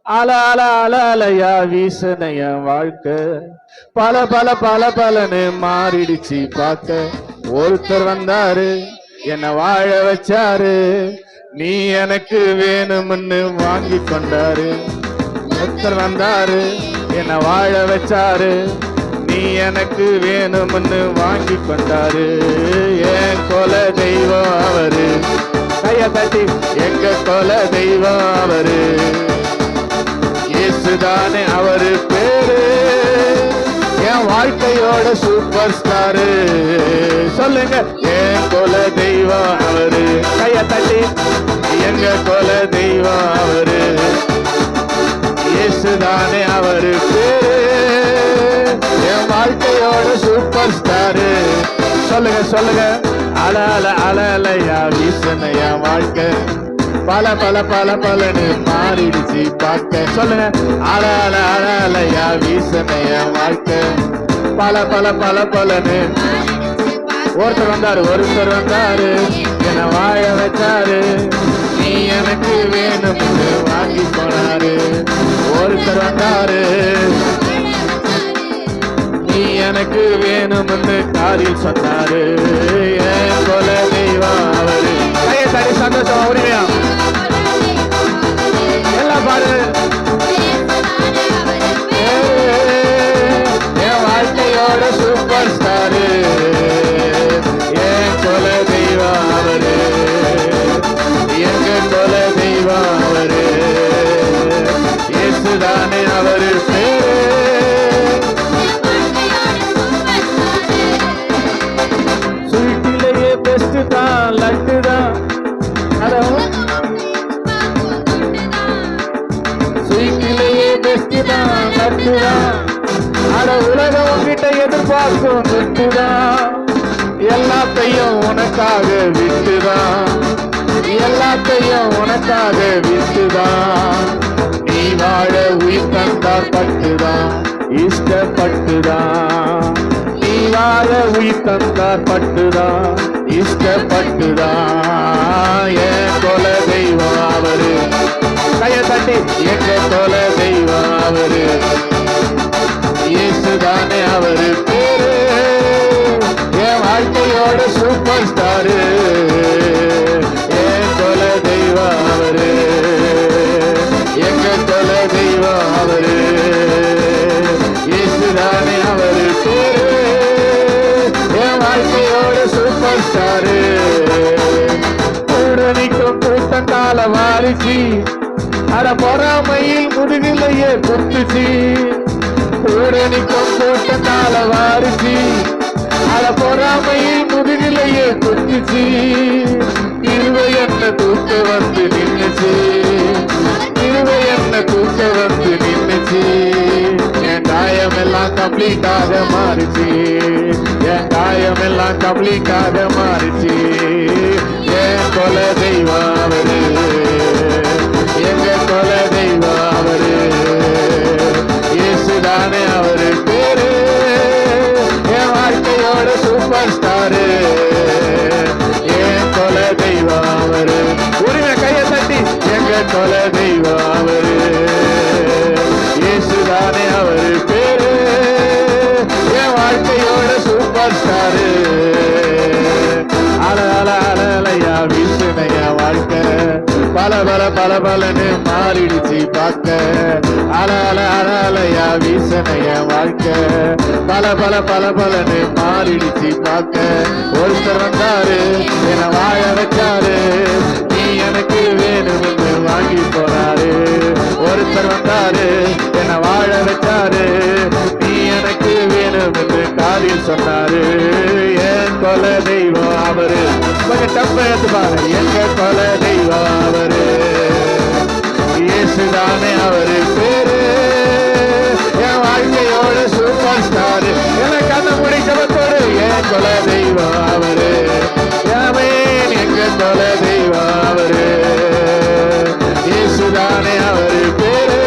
அல அல அல அலையா வீசுன என் வாழ்க்கை பல பல பல பலன்னு மாறிடுச்சு பார்க்க. ஒருத்தர் வந்தாரு என்ன வாழ வச்சாரு, நீ எனக்கு வேணும்னு வாங்கி கொண்டாரு. ஒருத்தர் வந்தாரு என்ன வாழ வச்சாரு, நீ எனக்கு வேணும்னு வாங்கி கொண்டாரு. என் கொல தெய்வம் அவரு, கைய தட்டி எங்க கொல தெய்வம் அவரு. இயேசுதானே அவரு பேரு, என் வாழ்க்கையோட சூப்பர் ஸ்டாரு. சொல்லுங்க என் கொல தெய்வம் அவரு, கைய தட்டி எங்க கொல தெய்வம் அவரு. இயேசுதானே அவரு பேரு, என் வாழ்க்கையோட சூப்பர் ஸ்டாரு. சொல்லுங்க சொல்லுங்க அல அல அல அலையா வீசுன என் வாழ்க்கை பல பல பல பலன்னு மாறிடுச்சு பார்க்க. சொல்லுங்க அல அல அல அலையா வீசுன என் வாழ்க்கை பல பல பல பலன்னு. ஒருத்தர் வந்தாரு என்ன வாழ வச்சாரு, நீ எனக்கு வேணும்னு வாங்கி போனாரு. ஒருத்தர் வந்தாரு நீ எனக்கு வேணும்னு காரில் சொன்னாரு. என் கொல தெய்வம் அவரு. கையை தடி சந்தோஷம் உரிமையா எல்லாம் பாரு. என் வாழ்க்கையோட சூப்பர் ஸ்டாரு, என் கொல தெய்வம் அவரு, எங்க கொல தெய்வம் அவரு. இயேசுதானே அவரு பேரு, ஸ்வீட்டிலேயே பெஸ்ட் தான் லட்டு தான். ஸ்வீட்டிலேயே பெஸ்ட் தான் லட்டு தான். அட உலகம் உன்கிட்ட எதிர்பார்க்கும் துட்டு தான். எல்லாத்தையும் உனக்காக விட்டுதான், எல்லாத்தையும் உனக்காக விட்டுதான். நீ வாழ உயிர் தந்தார் பட்டுதான், இஷ்டப்பட்டுதான். நீ வாழ உயிர் தந்தார் பட்டுதான், இஷ்டப்பட்டுதான். என் கொல தெய்வம் அவரு, கைய தட்டி எங்க கொல தெய்வம் அவரு. இயேசுதானே அவரு பேரு, என் வாழ்க்கையோட சூப்பர் ஸ்டாரு. என் கொல தெய்வம் அவரு, எங்க கொல தெய்வம் அவரு. இயேசுதானே அவரு பேரு, என் வாழ்க்கையோட சூப்பர் ஸ்டாரு. கூட நிற்கும் கூட்டம் கால மாறிச்சு, அட பொறாமையில் முதுகிலையே குத்துச்சு. கூட நிற்கும் கூட்டம் கால மாறிச்சு, அட பொறாமையில் முதுகிலையே குத்துச்சு. இருவை என்ன தூக்க வந்து நின்னுச்சு, இருவை என்ன தூக்க வந்து நின்னுச்சு. என் காயம் எல்லாம் கம்ப்ளீட்டாக மாறிச்சு, என் காயம் எல்லாம் கம்ப்ளீட்டாக மாறிச்சு. என் கொல தெய்வம் அவரு, எங்க கொல தெய்வம் அவரு. இயேசுதானே அவரு பேரு, என் வாழ்க்கையோட சூப்பர் ஸ்டாரு. என் கொல தெய்வம் அவரு. உரிமை கையை தட்டி எங்க கொல தெய்வம் அவரு. இயேசுதானே அவரு பேரு, என் வாழ்க்கையோட சூப்பர் ஸ்டாரு. அல அல அல அலையா வீசுன என் வாழ்க்கை பல பல பல பலன்னு மாறிடுச்சு பார்க்க. அல அல அல அலையா வீசுன என் வாழ்க்கை பல பல பல பலன்னு மாறிடுச்சு பார்க்க. ஒருத்தர் வந்தாரு என்ன வாழ வச்சாரு, நீ எனக்கு வேணும்னு வாங்கி போறாரு. ஒருத்தர் வந்தாரு என்ன வாழ வச்சாரு, நீ எனக்கு வேணும்னு காரில் சொன்னாரு. என் கொல தெய்வம் அவரு. கொஞ்சம் டப்ப எடுத்து பாரு. எங்க கொல தெய்வம் அவரு. இயேசுதானே அவரு பேரு, என் வாழ்க்கையோட சூப்பர் ஸ்டாரு. எனக்கு அந்த முடி சபத்தோடு என் கொல தெய்வம் அவரு. எங்க கொல தெய்வம் அவரு. இயேசுதானே அவரு பேரு,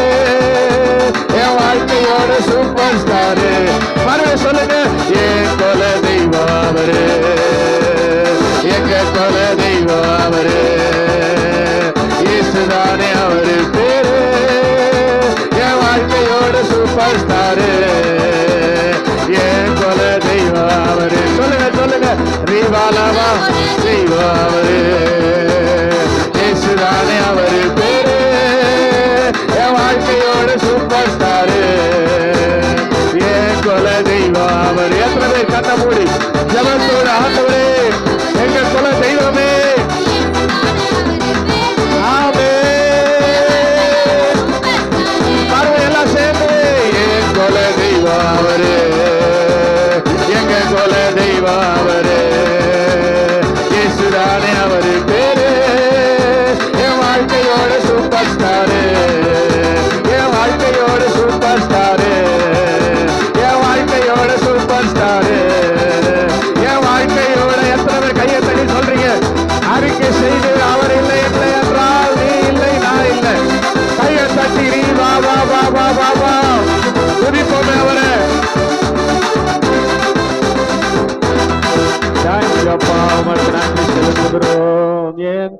என் வாழ்க்கையோட சூப்பர் ஸ்டாரு. மறுபடியும் சொல்லுங்க என் கொல தெய்வம் அவரு, எங்க கொல தெய்வம் அவரு. இயேசுதானே அவரு பேரு,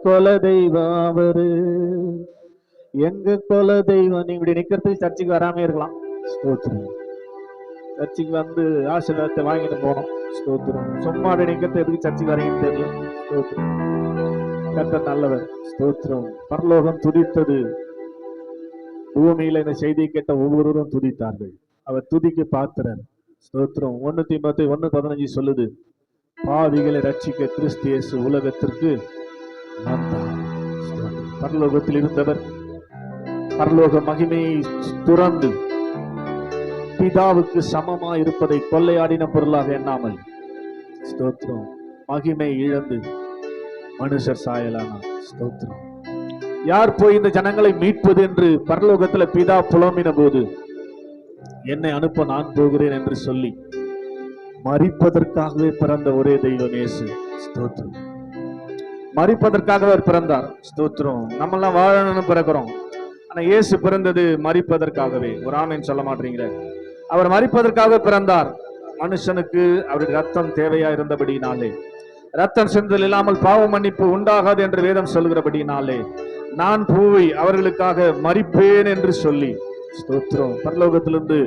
குல தெய்வம் அவரு, எங்க குல தெய்வம். நீங்க இப்படி நிக்கிறதுக்கு சர்ச்சுக்கு வராம இருக்கலாம். ஸ்தோத்திரம். சர்ச்சுக்கு வந்து ஆசீர்வாதத்தை வாங்கிட்டு போனோம். ஸ்தோத்திரம். சும்மா நினைக்கிறது எதுக்கு சர்ச்சுக்கு வரீங்கன்னு தெரியல. ஸ்தோத்திரம். கர்த்தர் நல்லவர். ஸ்தோத்திரம். பரலோகம் துதித்தது, பூமியில இந்த செய்தியை கேட்ட ஒவ்வொருவரும் துதித்தார்கள். அவர் துதிக்கு பாத்திரர். ஸ்தோத்திரம். 1 தீமோத்தேயு 1:15 சொல்லுது, பாவிகளை ரட்சிக்க கிறிஸ்து இயேசு உலகத்திற்கு வந்தார். பரலோகத்தில் இருந்தவர் பரலோக மகிமையை துறந்து பிதாவுக்கு சமமா இருப்பதை கொள்ளையாடின பொருளாக எண்ணாமல், ஸ்தோத்திரம், மகிமை இழந்து மனுஷர் சாயலானார். ஸ்தோத்திரம். யார் போய் இந்த ஜனங்களை மீட்பது என்று பரலோகத்துல பிதா புலம்பின போது, என்னை அனுப்ப நான் போகிறேன் என்று சொல்லி மரிப்பதற்காகவே பிறந்த ஒரே தெய்வம் இயேசு. ஸ்தோத்திரம். மரிப்பதற்காகவே அவர் பிறந்தார். ஸ்தோத்திரம். நம்மெல்லாம் வாழணும்னு பிறக்கிறோம். ஆனா இயேசு பிறந்தது மரிப்பதற்காகவே. ஒரு ஆமென் சொல்ல மாட்டீங்களே? அவர் மரிப்பதற்காக பிறந்தார். மனுஷனுக்கு அவருடைய ரத்தம் தேவையா இருந்தபடினாலே, ரத்தம் சிந்தல் இல்லாமல் பாவ மன்னிப்பு உண்டாகாது என்று வேதம் சொல்கிறபடினாலே, நான் போய் அவர்களுக்காக மரிப்பேன் என்று சொல்லி, ஸ்தோத்திரம், பரலோகத்திலிருந்து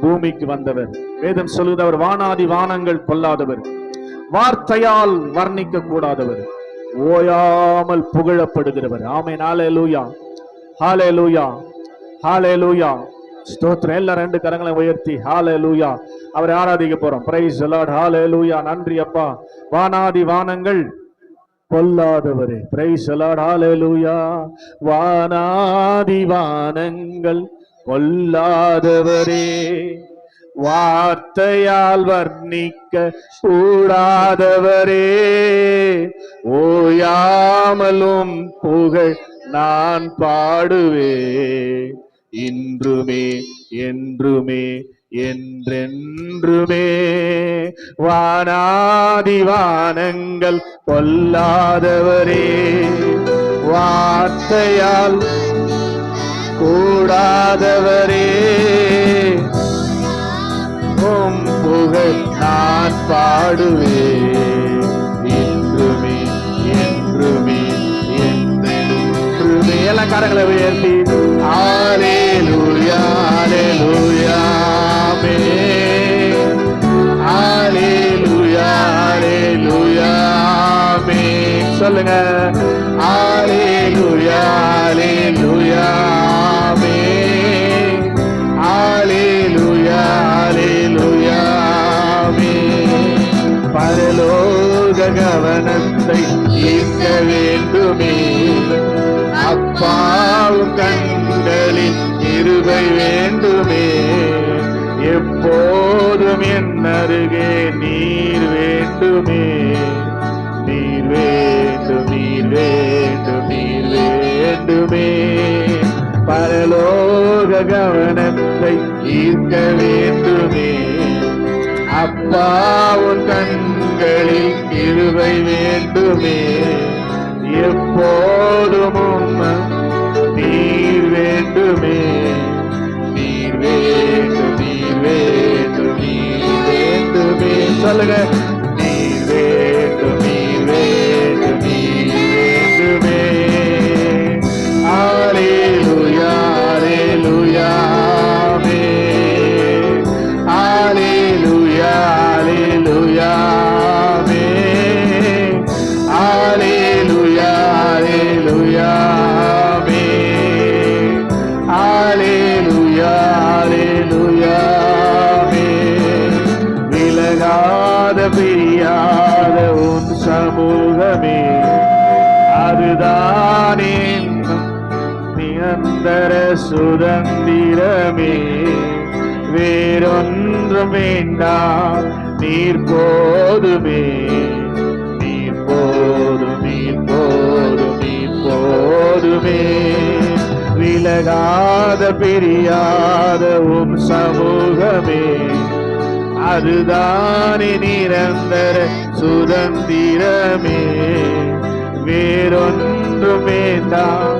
பூமிக்கு வந்தவர். வேதம் சொல்லுது, அவர் வானாதி வானங்கள் கொள்ளாதவர், வார்த்தையால் வர்ணிக்க கூடாதவர், ஓயாமல் புகழப்படுகிறவர். ஆமென். ஹல்லேலூயா, ஹல்லேலூயா, ஹல்லேலூயா. ஸ்தோத்திரம். எல்லாரும் 2 கரங்களை உயர்த்தி ஹல்லேலூயா அவரை ஆராதிக்க போறோம். Praise the Lord. ஹல்லேலூயா. நன்றி அப்பா. வானாதி வானங்கள் கொல்லாதவரே. Price the Lord. ஹல்லேலூயா. வானாதி வானங்கள் கொல்லாதவரே, வார்த்தையால் வர்ணிக்க கூடாதவரே, ஓயாமலும் புகழ் நான் பாடுவே, இன்றுமே என்றுமே என்றென்றுமே. வானாதி வானங்கள் கொல்லாதவரே, வார்த்தையால் கூடாதவரே, உம் புகழ் நான் பாடுவே, இன்றுமே என்றுமே என்றென்றுமே. எல்லா காரங்களை உயர்த்தி ஹல்லேலூயா, ஹல்லேலூயா, ஆமென். ஹல்லேலூயா, ஹல்லேலூயா, ஆமென். சொல்லுங்க. ஹல்லேலூயா, ஹல்லேலூயா, ஆமென். ஹல்லேலூயா, ஹல்லேலூயா, ஆமென். பரலோக கவனத்தை ஈர்க்க வேண்டுமே, அப்பாவும் கண்களில் கிருபை வேண்டுமே, எப்போதும் என் அருகே நீர் வேண்டுமே, நீர் வேண்டும், நீர் வேண்டும், நீர் வேண்டுமே. பரலோக கவனத்தை ஈர்க்க வேண்டுமே, அப்பாவும் கண்களில் கிருபை வேண்டுமே, எப்போதும் நீர் வேண்டுமே, நீர் வேண்டும், நீர் வேண்டும், நீர் வேண்டுமே. சொல்லுங்க. நீர் வேண்டும், நீர் வேண்டும், நீர் வேண்டுமே. ஹல்லேலூயா, ஹல்லேலூயா, ஆமென். ஹல்லேலூயா, ஹல்லேலூயா, ஆமென். ஹல்லேலூயா, ஹல்லேலூயா, ஆமென். ஹல்லேலூயா, ஹல்லேலூயா, ஆமென். விலகாத பிரியாத உன் சமூகமே, அதுதானே நிரந்தர சுதந்திரமே, வேறொன்றும் வேண்டாம், நீர் போதுமே, நீர் போதும், நீர் போதும், நீர் போதுமே. விலகாத பிரியாத உம் சமூகமே, அதுதானே நிரந்தர சுதந்திரமே, வேறொன்றும் வேண்டாம்,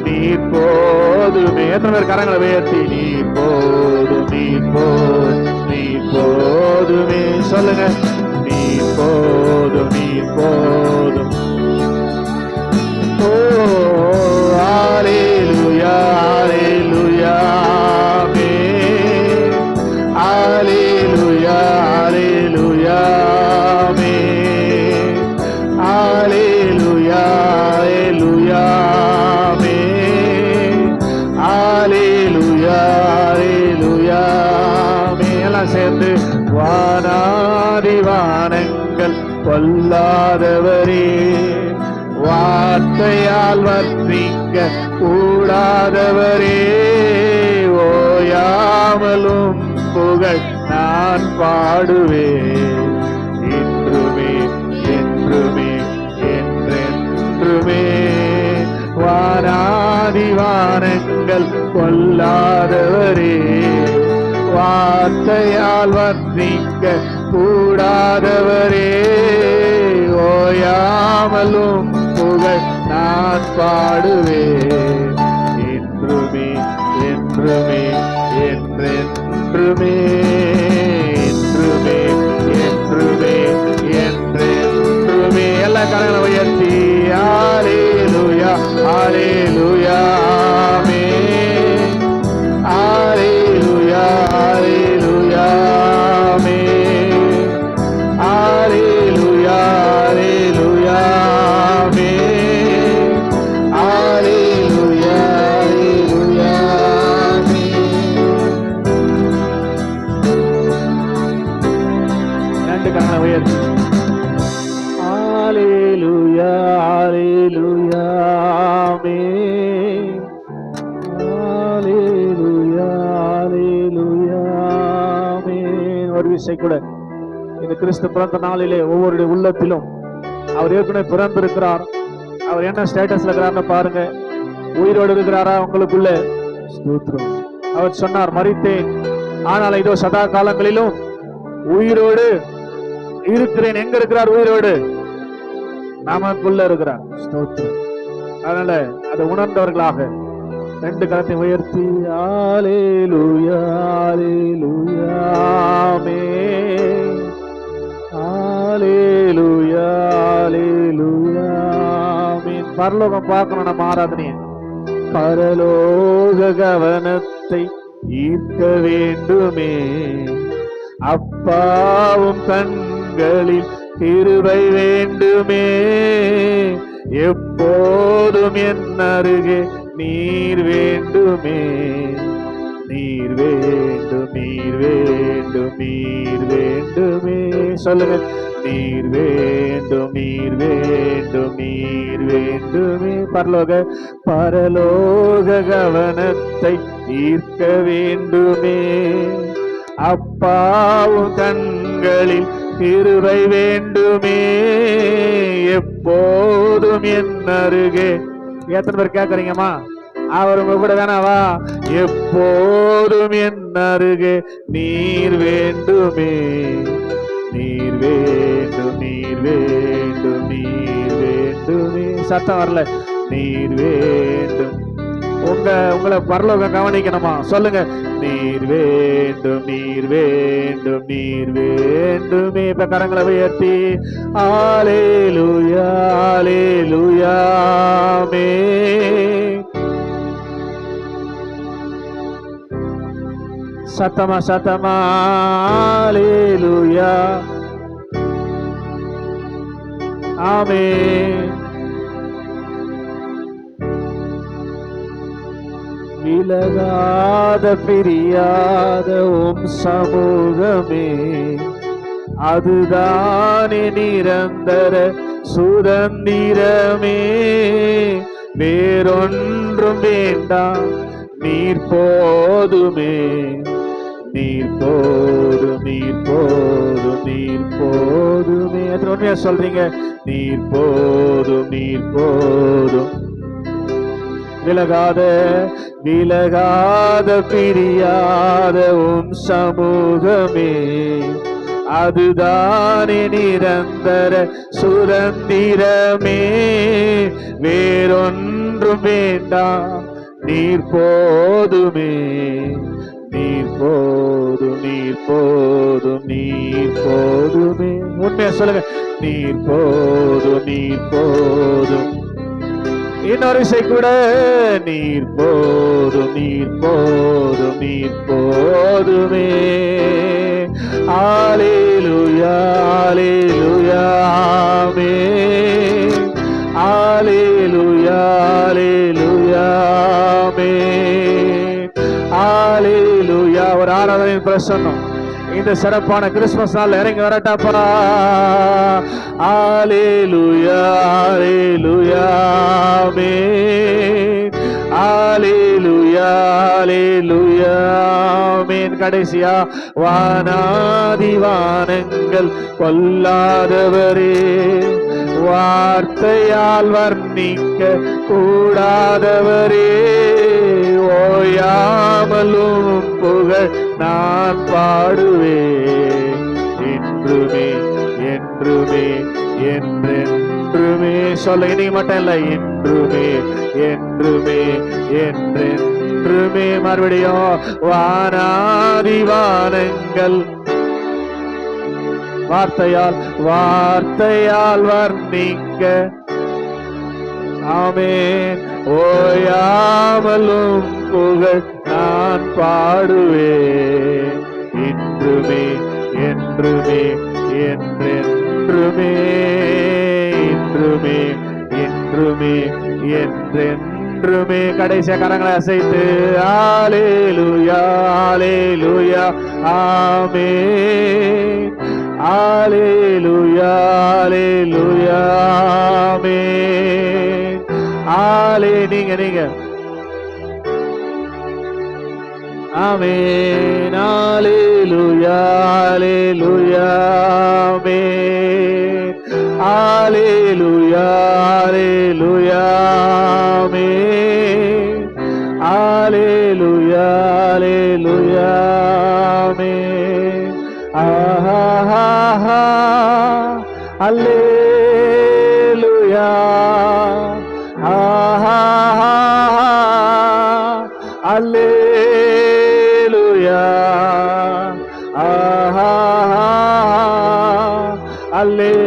நீர் போதுமே. எத்தனை பேர் கரங்களை உயர்த்தி நீர் போதும், நீர் போதும், நீர் போதுமே. சொல்லுங்க. நீர் போதும், நீர் போதும். கொல்லாதவரே, வார்த்தையால் வர்ணிக்க கூடாதவரே, ஓயாமலும் புகழ் நான் பாடுவேன், என்றுமே என்றுமே என்றென்றுமே. வானாதி வானங்கள் கொல்லாதவரே, வார்த்தையால் வர்ணிக்க கூடாதவரே, ஓயாமலும் புகழ் நான் பாடுவேன், என்றுமே என்றுமே என்றென்றுமே, என்றுமே என்றுமே என்றென்றுமே. எல்லா கரங்களை உயர்த்தி ஹல்லேலூயா ஹல்லேலூயா ஆமென், ஹல்லேலூயா ஹல்லேலூயா ஆமென், ஹல்லேலூயா ஹல்லேலூயா ஆமென், ஹல்லேலூயா ஹல்லேலூயா ஆமென். ரெண்டு கரங்களை உயர்த்தி ஹல்லேலூயா ஹல்லேலூயா ஆமென், ஹல்லேலூயா ஹல்லேலூயா ஆமென். ஒரு விஷயம் கூட, இந்த கிறிஸ்து பிறந்த நாளிலே ஒவ்வொருடைய உள்ளத்திலும் அவர் ஏற்கனவே பிறந்திருக்கிறார். அவர் என்ன ஸ்டேட்டஸ்ல இருக்கிறார்னு பாருங்க. உயிரோடு இருக்கிறாரா உங்களுக்குள்ள? ஸ்தோத்திரம். அவர் சொன்னார், மரித்தேன் ஆனால் இதோ சதா காலங்களிலும் உயிரோடு இருக்கிறேன். எங்க இருக்கிறார்? உயிரோடு நமக்குள்ள இருக்கிறார். ஸ்தோத்திரம். அதனால அதை உணர்ந்தவர்களாக ரெண்டு கரத்தை உயர்த்தி ஹல்லேலூயா ஹல்லேலூயா ஆமென், ஹல்லேலூயா ஹல்லேலூயா ஆமென். பரலோகம் பார்க்கணும் நம்ம ஆராதனையை. பரலோக கவனத்தை ஈர்க்க வேண்டுமே, அப்பாவும் கண்களில் கிருபை வேண்டுமே, எப்போதும் என் அருகே நீர் வேண்டுமே, நீர் வேண்டும் நீர் வேண்டும் நீர் வேண்டுமே. சொல்லுங்க, நீர் வேண்டும் நீர் வேண்டும் நீர் வேண்டுமே. பரலோக கவனத்தை ஈர்க்க வேண்டுமே, அப்பாவும் கண்களில் கிருபை வேண்டுமே, எப்போதும் என் அருகே. எத்தனை பேர் கேட்கறீங்கம்மா? அவர் உங்க கூட வேணாவா? எப்போதும் என் அருகே நீர் வேண்டுமே, நீர் வேண்டும் நீர் வேண்டும் நீர் வேண்டுமே. சத்தம் வரல. நீர் வேண்டும். உங்களை பரலோகம் கவனிக்கணுமா? சொல்லுங்க, நீர் வேண்டும் நீர் வேண்டும் நீர் வேண்டுமே. இப்ப கரங்களை உயர்த்தி ஹல்லேலூயா ஹல்லேலூயா ஆமென். சத்தமா சத்தமா ஹல்லேலூயா ஆமென். விலகாத பிரியாத உம் சமூகமே, அதுதானே நிரந்தர சுதந்திரமே, வேறொன்றும் வேண்டாம் நீர் போதுமே, நீர் போதும் நீர் போதும் நீர் போதுமே. எத்தனை உண்மையா சொல்றீங்க? நீர் போதும் நீர் போதும். விலகாத விலகாத பிரியாத உம் சமூகமே, அதுதானே நிரந்தர சுதந்திரமே, வேறொன்றும் வேண்டாம் நீர் போதுமே, நீர் போதும் நீர் போதும் நீர் போதுமே. உண்மையா சொல்லுங்க, நீர் போதும் நீர் போதும். இன்னொரு விஷயம் கூட, நீர் போதும் நீர் போதும் நீர் போதுமே. ஹல்லேலூயா ஹல்லேலூயா ஆமென், ஹல்லேலூயா ஹல்லேலூயா ஆமென், ஹல்லேலூயா. ஒரு ஆராதனையின் பிரசன்னம் இந்த சிறப்பான கிறிஸ்துமஸ் நாள் இறங்கி வரட்டாப்பா. அல்லேலூயா அல்லேலூயா ஆமென். அல்லேலூயா அல்லேலூயா ஆமென். கடைசியா வானாதி வானங்கள் கொல்லாதவரே, வார்த்தையால் வர்ணிக்க கூடாதவரே, ஓயாமலும் புகழ் நான் பாடுவேன் என்றுமே என்றுமே என்றென்றுமே. சொல்ல இன்னைக்கு மட்டும் இல்ல, என்றுமே என்றுமே என்றென்றுமே. மறுபடியும் வானாதி வானங்கள் வார்த்தையால் வர்ணிக்க ஆமென், ஓயாமலும் புகழ் நான் பாடுவேன் என்றுமே என்றுமே என்றென்றுமே என்றுமே என்றுமே என்றென்றுமே. கடைசியா கரங்களை அசைத்து அல்லேலூயா அல்லேலூயா ஆமென். அல்லேலூயா அல்லேலூயா ஆமென். நீங்க ஆமென். அல்லேலூயா அல்லேலூயா ஆமென். அல்லேலூயா அல்லேலூயா ஆமென். அல்லேலூயா அல்லேலூயா ஆமென். ஆஹா அல்லேலூயா ஆஹா அல்லேலூயா ஆஹா அல்லேலூயா